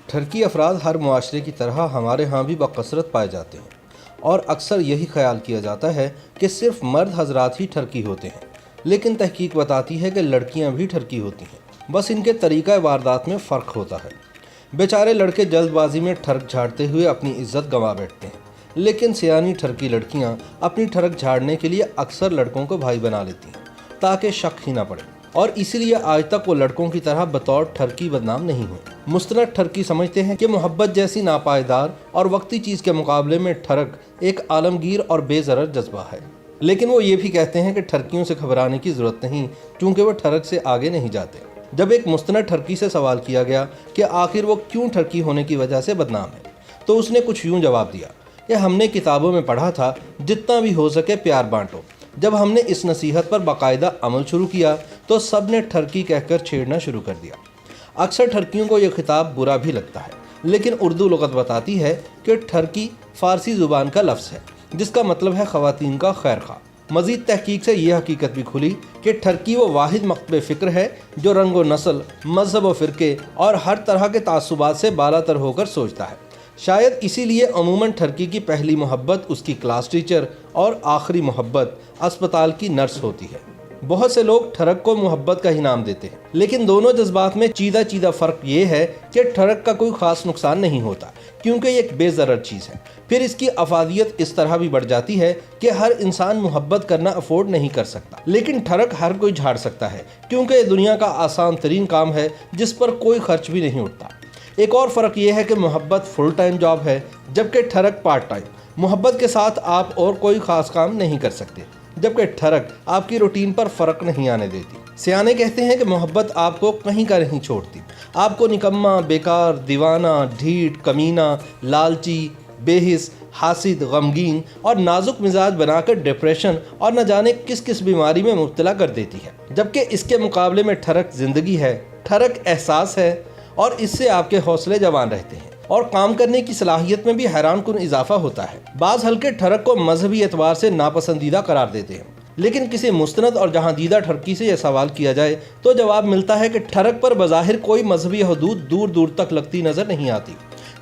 ٹھرکی افراد ہر معاشرے کی طرح ہمارے ہاں بھی بکثرت پائے جاتے ہیں اور اکثر یہی خیال کیا جاتا ہے کہ صرف مرد حضرات ہی ٹھرکی ہوتے ہیں، لیکن تحقیق بتاتی ہے کہ لڑکیاں بھی ٹھرکی ہوتی ہیں، بس ان کے طریقہ واردات میں فرق ہوتا ہے۔ بیچارے لڑکے جلد بازی میں ٹھرک جھاڑتے ہوئے اپنی عزت گنوا بیٹھتے ہیں، لیکن سیانی ٹھرکی لڑکیاں اپنی ٹھرک جھاڑنے کے لیے اکثر لڑکوں کو بھائی بنا لیتی ہیں تاکہ شک ہی نہ پڑے، اور اسی لیے آج تک وہ لڑکوں کی طرح بطور ٹھرکی بدنام نہیں ہوئی۔ مستند ٹھرکی سمجھتے ہیں کہ محبت جیسی ناپائیدار اور وقتی چیز کے مقابلے میں ٹھرک ایک عالمگیر اور بے ضرر جذبہ ہے، لیکن وہ یہ بھی کہتے ہیں کہ ٹھرکیوں سے گھبرانے کی ضرورت نہیں، چونکہ وہ ٹھرک سے آگے نہیں جاتے۔ جب ایک مستند ٹھرکی سے سوال کیا گیا کہ آخر وہ کیوں ٹھرکی ہونے کی وجہ سے بدنام ہے، تو اس نے کچھ یوں جواب دیا کہ ہم نے کتابوں میں پڑھا تھا جتنا بھی ہو سکے پیار بانٹو۔ جب ہم نے اس نصیحت پر باقاعدہ عمل شروع کیا تو سب نے ٹھرکی کہہ کر چھیڑنا شروع کر دیا۔ اکثر ٹھرکیوں کو یہ خطاب برا بھی لگتا ہے، لیکن اردو لغت بتاتی ہے کہ ٹھرکی فارسی زبان کا لفظ ہے جس کا مطلب ہے خواتین کا خیر خواہ۔ مزید تحقیق سے یہ حقیقت بھی کھلی کہ ٹھرکی وہ واحد مکتب فکر ہے جو رنگ و نسل، مذہب و فرقے اور ہر طرح کے تعصبات سے بالاتر ہو کر سوچتا ہے۔ شاید اسی لیے عموماً ٹھرکی کی پہلی محبت اس کی کلاس ٹیچر اور آخری محبت اسپتال کی نرس ہوتی ہے۔ بہت سے لوگ ٹھرک کو محبت کا ہی نام دیتے ہیں، لیکن دونوں جذبات میں چیدہ فرق یہ ہے کہ ٹھرک کا کوئی خاص نقصان نہیں ہوتا کیونکہ یہ ایک بے ضرر چیز ہے۔ پھر اس کی افادیت اس طرح بھی بڑھ جاتی ہے کہ ہر انسان محبت کرنا افورڈ نہیں کر سکتا، لیکن ٹھرک ہر کوئی جھاڑ سکتا ہے کیونکہ یہ دنیا کا آسان ترین کام ہے جس پر کوئی خرچ بھی نہیں اٹھتا۔ ایک اور فرق یہ ہے کہ محبت فل ٹائم جاب ہے جبکہ ٹھرک پارٹ ٹائم۔ محبت کے ساتھ آپ اور کوئی خاص کام نہیں کر سکتے، جبکہ ٹھرک آپ کی روٹین پر فرق نہیں آنے دیتی۔ سیانے کہتے ہیں کہ محبت آپ کو کہیں کا نہیں چھوڑتی، آپ کو نکما، بیکار، دیوانہ، ڈھیٹ، کمینہ، لالچی، بے حس، حاسد، غمگین اور نازک مزاج بنا کر ڈپریشن اور نہ جانے کس کس بیماری میں مبتلا کر دیتی ہے، جبکہ اس کے مقابلے میں ٹھرک زندگی ہے، ٹھرک احساس ہے، اور اس سے آپ کے حوصلے جوان رہتے ہیں اور کام کرنے کی صلاحیت میں بھی حیران کن اضافہ ہوتا ہے۔ بعض حلقے ٹھرک کو مذہبی اعتبار سے ناپسندیدہ قرار دیتے ہیں، لیکن کسی مستند اور جہاں دیدہ ٹھرکی سے یہ سوال کیا جائے تو جواب ملتا ہے کہ ٹھرک پر بظاہر کوئی مذہبی حدود دور دور تک لگتی نظر نہیں آتی،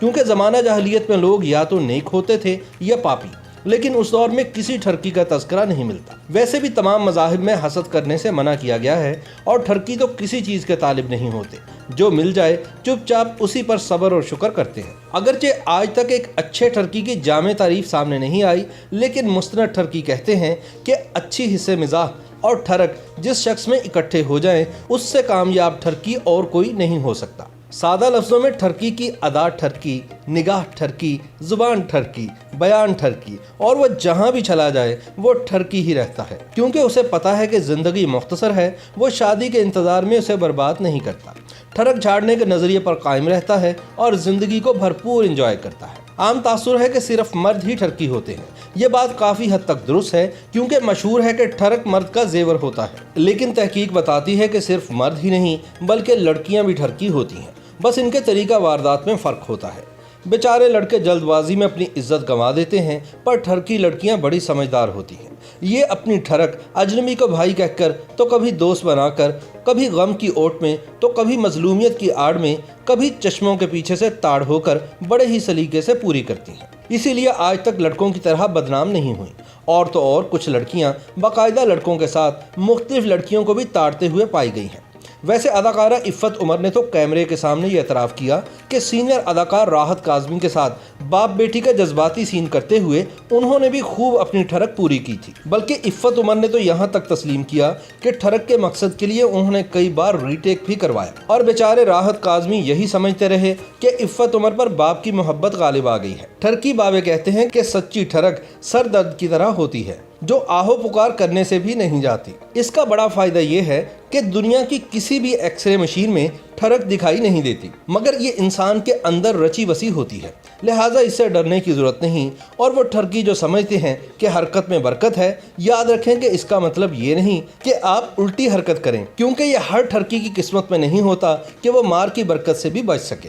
کیونکہ زمانہ جاہلیت میں لوگ یا تو نیک ہوتے تھے یا پاپی، لیکن اس دور میں کسی ٹھرکی کا تذکرہ نہیں ملتا۔ ویسے بھی تمام مذاہب میں حسد کرنے سے منع کیا گیا ہے، اور ٹھرکی تو کسی چیز کے طالب نہیں ہوتے، جو مل جائے چپ چاپ اسی پر صبر اور شکر کرتے ہیں۔ اگرچہ آج تک ایک اچھے ٹھرکی کی جامع تعریف سامنے نہیں آئی، لیکن مستند ٹھرکی کہتے ہیں کہ اچھی حصے مزاح اور ٹھرک جس شخص میں اکٹھے ہو جائیں اس سے کامیاب ٹھرکی اور کوئی نہیں ہو سکتا۔ سادہ لفظوں میں ٹھرکی کی ادا ٹھرکی، نگاہ ٹھرکی، زبان ٹھرکی، بیان ٹھرکی، اور وہ جہاں بھی چلا جائے وہ ٹھرکی ہی رہتا ہے، کیونکہ اسے پتا ہے کہ زندگی مختصر ہے، وہ شادی کے انتظار میں اسے برباد نہیں کرتا، ٹھرک جھاڑنے کے نظریے پر قائم رہتا ہے اور زندگی کو بھرپور انجوائے کرتا ہے۔ عام تاثر ہے کہ صرف مرد ہی ٹھرکی ہوتے ہیں۔ یہ بات کافی حد تک درست ہے کیونکہ مشہور ہے کہ ٹھرک مرد کا زیور ہوتا ہے، لیکن تحقیق بتاتی ہے کہ صرف مرد ہی نہیں بلکہ لڑکیاں بھی ٹھرکی ہوتی ہیں، بس ان کے طریقہ واردات میں فرق ہوتا ہے۔ بیچارے لڑکے جلد بازی میں اپنی عزت گنوا دیتے ہیں، پر ٹھرکی لڑکیاں بڑی سمجھدار ہوتی ہیں۔ یہ اپنی ٹھرک اجنبی کو بھائی کہہ کر، تو کبھی دوست بنا کر، کبھی غم کی اوٹ میں، تو کبھی مظلومیت کی آڑ میں، کبھی چشموں کے پیچھے سے تاڑ ہو کر بڑے ہی سلیقے سے پوری کرتی ہیں۔ اسی لیے آج تک لڑکوں کی طرح بدنام نہیں ہوئیں، اور تو اور کچھ لڑکیاں باقاعدہ لڑکوں کے ساتھ مختلف لڑکیوں کو بھی تاڑتے ہوئے پائی گئی ہیں۔ ویسے اداکارہ عفت عمر نے تو کیمرے کے سامنے یہ اعتراف کیا کہ سینئر اداکار راحت کاظمی کے ساتھ باپ بیٹی کا جذباتی سین کرتے ہوئے انہوں نے بھی خوب اپنی ٹھرک پوری کی تھی، بلکہ عفت عمر نے تو یہاں تک تسلیم کیا کہ ٹھرک کے مقصد کے لیے انہوں نے کئی بار ری ٹیک بھی کروایا، اور بیچارے راحت کاظمی یہی سمجھتے رہے کہ عفت عمر پر باپ کی محبت غالب آ گئی ہے۔ ٹھرکی بابے کہتے ہیں کہ سچی ٹھرک سر درد کی طرح ہوتی ہے جو آہو پکار کرنے سے بھی نہیں جاتی۔ اس کا بڑا فائدہ یہ ہے کہ دنیا کی کسی بھی ایکس رے مشین میں ٹھرک دکھائی نہیں دیتی، مگر یہ انسان کے اندر رچی بسی ہوتی ہے، لہٰذا اس سے ڈرنے کی ضرورت نہیں۔ اور وہ ٹھرکی جو سمجھتے ہیں کہ حرکت میں برکت ہے، یاد رکھیں کہ اس کا مطلب یہ نہیں کہ آپ الٹی حرکت کریں، کیونکہ یہ ہر ٹھرکی کی قسمت میں نہیں ہوتا کہ وہ مار کی برکت سے بھی بچ سکے۔